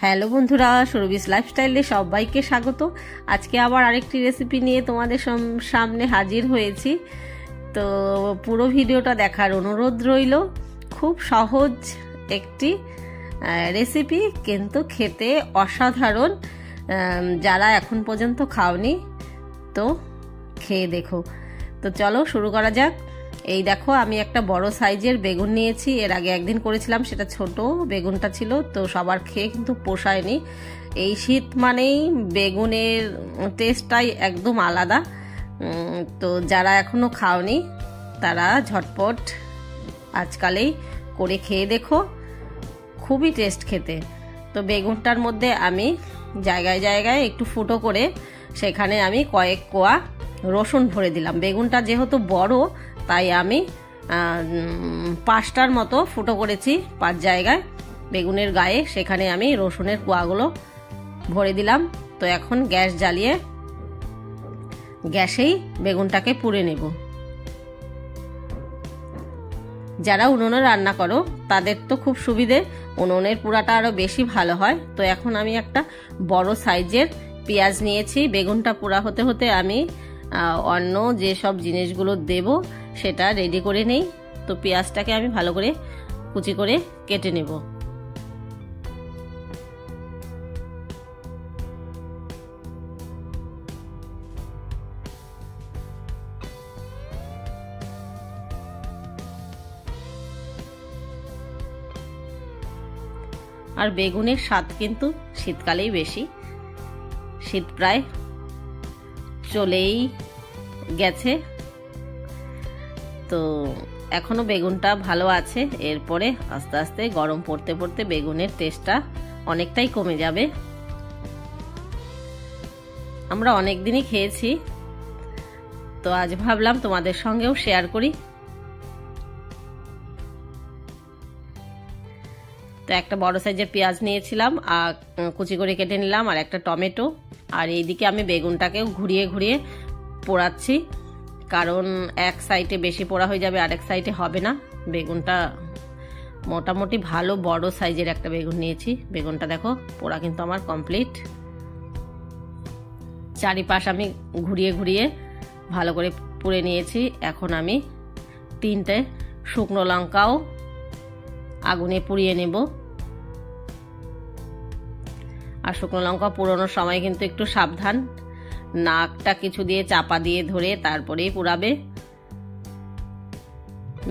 Hello বন্ধুরা, সুরভিস লাইফস্টাইলে সবাইকে স্বাগত। আজকে আবার আরেকটি রেসিপি নিয়ে তোমাদের সামনে হাজির হয়েছি। তো পুরো ভিডিওটা দেখার অনুরোধ রইল। খুব সহজ একটি রেসিপি, কিন্তু খেতে অসাধারণ। যারা এখন পর্যন্ত খাওনি তো খেয়ে দেখো। তো চলো শুরু করা যাক। এই দেখো, আমি একটা বড় সাইজের বেগুন নিয়েছি। এর আগে একদিন করেছিলাম, সেটা ছোট বেগুনটা ছিল, তো সবার খেয়ে কিন্তু পোষায়নি। এই শীত মানেই বেগুনের টেস্টটাই একদম আলাদা। তো যারা এখনো খাওনি তারা ঝটপট আজকালেই করে খেয়ে দেখো, খুবই টেস্ট খেতে। তো বেগুনটার মধ্যে আমি জায়গায় জায়গায় একটু ফুটো করে সেখানে আমি কয়েক কোয়া রসুন ভরে দিলাম। বেগুনটা যেহেতু বড়, তাই আমি 5টার মতো ফুটো করেছি 5 জায়গায় বেগুনের গায়ে। সেখানে আমি রসুনের কোয়াগুলো ভরে দিলাম। তো এখন গ্যাস জ্বালিয়ে গ্যাসেই বেগুনটাকে পুড়ে নেব। যারা উনুনে রান্না করো তাদের তো খুব সুবিধে, উনুনের পুরাটা আরো বেশি ভালো হয়। তো এখন আমি একটা বড় সাইজের পেঁয়াজ নিয়েছি। বেগুনটা পুরা হতে হতে আমি অন্য যে সব জিনিসগুলো দেব সেটা রেডি করে নেই। তো পেঁয়াজটাকে আমি ভালো করে কুচি করে কেটে নেব। আর বেগুনের স্বাদ কিন্তু শীতকালেই বেশি। শীত প্রায় চলেই গেছে, তো এখনো বেগুনটা ভালো আছে। এরপরে আস্তে আস্তে গরম পড়তে পড়তে বেগুনের টেস্টটা অনেকটাই কমে যাবে। আমরা অনেক দিনই খেয়েছি, তো আজ ভাবলাম তোমাদের সঙ্গেও শেয়ার করি। তো একটা বড় সাইজের পেঁয়াজ নিয়েছিলাম আর কুচি করে কেটে নিলাম, আর একটা টমেটো। আর এইদিকে আমি বেগুনটাকেও ঘুরিয়ে ঘুরিয়ে পোড়াচ্ছি, কারণ এক সাইডে বেশি পোড়া হয়ে যাবে, আরেক সাইডে হবে না। বেগুনটা মোটামুটি ভালো বড় সাইজের একটা বেগুন নিয়েছি। বেগুনটা দেখো পোড়া কিন্তু আমার কমপ্লিট। চারিপাশ আমি ঘুরিয়ে ঘুরিয়ে ভালো করে পুড়ে নিয়েছি। এখন আমি 3টে শুকনো লঙ্কাও আগুনে পুড়িয়ে নেব। আর শুকনো লঙ্কা পুড়ানোর সময় কিন্তু একটু সাবধান, নাকটা কিছু দিয়ে চাপা দিয়ে ধরে তারপরেই পুড়াবে,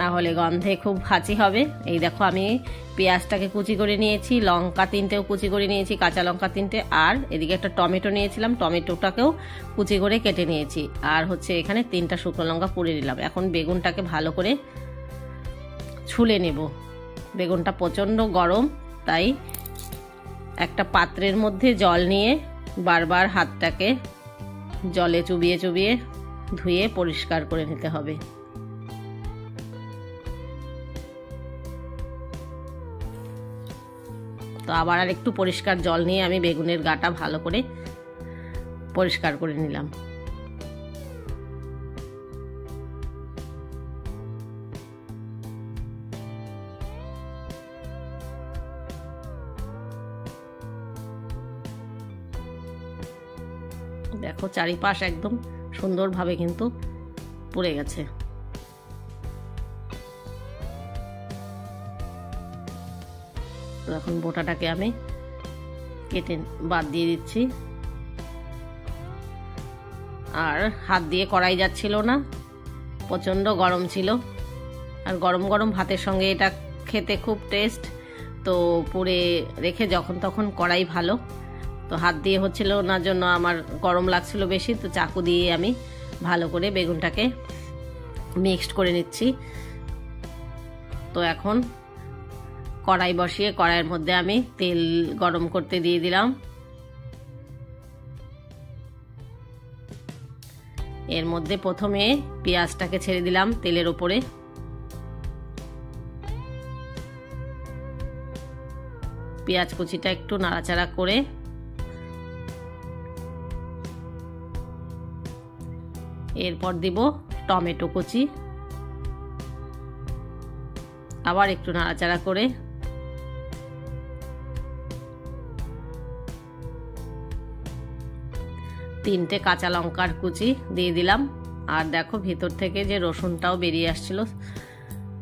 না হলে গন্ধে খুব হাঁচি হবে। এই দেখো, আমি পেঁয়াজটাকে কুচি করে নিয়েছি, লঙ্কা 3টেও কুচি করে নিয়েছি, কাঁচা লঙ্কা 3টে, আর এদিকে একটা টমেটো নিয়েছিলাম, টমেটোটাকেও কুচি করে কেটে নিয়েছি। আর হচ্ছে এখানে 3টা শুকনো লঙ্কা পুড়ে নিলাম। এখন বেগুনটাকে ভালো করে ছুলে নেব। বেগুনটা প্রচণ্ড গরম, তাই একটা পাত্রের মধ্যে জল নিয়ে বারবার হাতটাকে জলে চুবিয়ে চুবিয়ে ধুয়ে পরিষ্কার করে নিতে হবে। তো আবার আর একটু পরিষ্কার জল নিয়ে আমি বেগুনের গাটা ভালো করে পরিষ্কার করে নিলাম। দেখো চারিপাশ একদম সুন্দরভাবে কিন্তু পুড়ে গেছে। তো এখন বোটাটাকে আমি কেটে বাদ দিয়ে দিচ্ছি। আর হাত দিয়ে কড়াই যাচ্ছিল না, প্রচণ্ড গরম ছিল। আর গরম গরম ভাতের সঙ্গে এটা খেতে খুব টেস্ট। তো পুড়ে রেখে যখন তখন কড়াই ভালো। তো হাত দিয়ে হচ্ছিল না জন্য আমার গরম লাগছিল বেশি, তো চাকু দিয়ে আমি ভালো করে বেগুনটাকে মিক্সড করে নিচ্ছি। তো এখন কড়াই বসিয়ে কড়াইয়ের মধ্যে আমি তেল গরম করতে দিয়ে দিলাম। এর মধ্যে প্রথমে পেঁয়াজটাকে ছেড়ে দিলাম তেলের ওপরে। পেঁয়াজ কুচিটা একটু নাড়াচাড়া করে এরপর দিব টমেটো কুচি। আবার একটু নাড়াচাড়া করে 3টে কাঁচা লঙ্কার কুচি দিয়ে দিলাম। আর দেখো ভেতর থেকে যে রসুনটাও বেরিয়ে আসছিল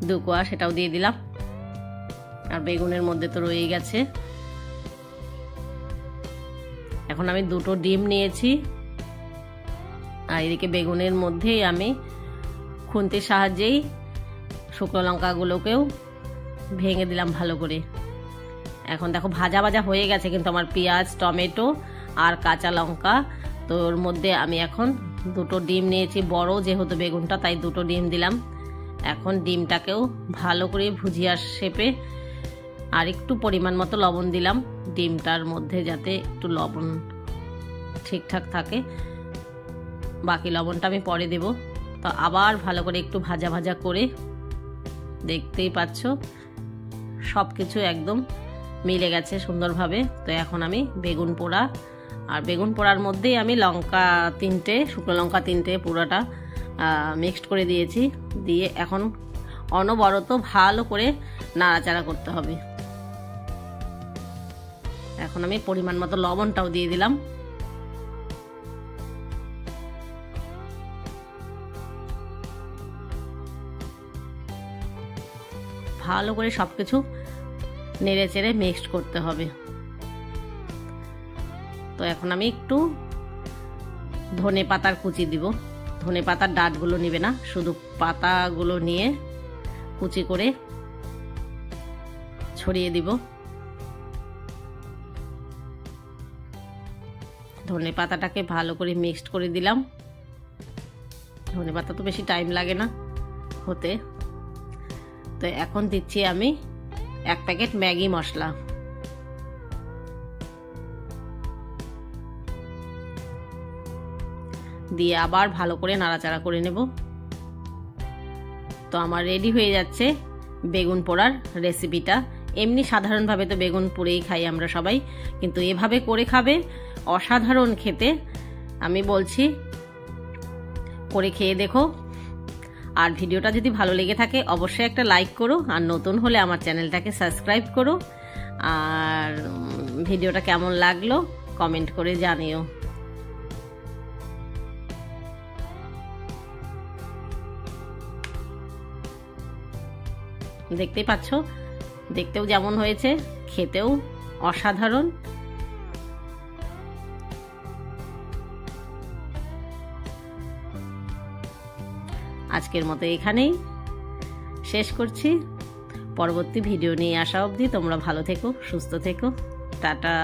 2 কোয়া, সেটাও দিয়ে দিলাম। আর বেগুনের মধ্যে তো রয়েই গেছে। এখন আমি 2টো ডিম নিয়েছি। আর এদিকে বেগুনের মধ্যেই আমি খুন্তির সাহায্যেই শুকনো লঙ্কাগুলোকেও ভেঙে দিলাম ভালো করে। এখন দেখো ভাজা ভাজা হয়ে গেছে কিন্তু আমার পেঁয়াজ, টমেটো আর কাঁচা লঙ্কা। তো ওর মধ্যে আমি এখন 2টো ডিম নিয়েছি, বড় যেহেতু বেগুনটা তাই 2টো ডিম দিলাম। এখন ডিমটাকেও ভালো করে ভুজিয়ার শেপে আর একটু পরিমাণ মতো লবণ দিলাম, ডিমটার মধ্যে যাতে একটু লবণ ঠিকঠাক থাকে। বাকি লবণটা আমি পরে দেব। তো আবার ভালো করে একটু ভাজা ভাজা করে, দেখতেই পাচ্ছ সব কিছু একদম মিলে গেছে সুন্দরভাবে। তো এখন আমি বেগুন পোড়া, আর বেগুন পোড়ার মধ্যেই আমি লঙ্কা 3টে, শুকনো লঙ্কা 3টে পুরোটা মিক্সড করে দিয়েছি। দিয়ে এখন অনবরত ভালো করে নাড়াচাড়া করতে হবে। এখন আমি পরিমাণ মতো লবণটাও দিয়ে দিলাম। ভালো করে সবকিছু নেড়ে চেড়ে মিক্সড করতে হবে। তো এখন আমি একটু ধনে পাতার কুচি দিব। ধনে পাতার ডাঁটগুলো নিবে না, শুধু পাতাগুলো নিয়ে কুচি করে ছড়িয়ে দিব। ধনে পাতাটাকে ভালো করে মিক্সড করে দিলাম। ধনে পাতা তো বেশি টাইম লাগে না হতে। তো এখন দিচ্ছি আমি 1 প্যাকেট ম্যাগি মশলা। দিয়ে আবার ভালো করে নাড়াচাড়া করে নেব। তো আমার রেডি হয়ে যাচ্ছে বেগুন পোড়ার রেসিপিটা। এমনি সাধারণভাবে তো বেগুন পুড়েই খাই আমরা সবাই, কিন্তু এভাবে করে খাবে অসাধারণ খেতে। আমি বলছি করে খেয়ে দেখো। আর ভিডিওটা যদি ভালো লেগে থাকে অবশ্যই একটা লাইক করো, আর নতুন হলে আমার চ্যানেলটাকে সাবস্ক্রাইব করো। আর ভিডিওটা কেমন লাগলো কমেন্ট করে জানিও। দেখতেই পাচ্ছ, দেখতেও যেমন হয়েছে খেতেও অসাধারণ। আজকের মতো এখানেই শেষ করছি। পরবর্তী ভিডিও নিয়ে আসা অবধি তোমরা ভালো থেকো, সুস্থ থেকো। টাটা।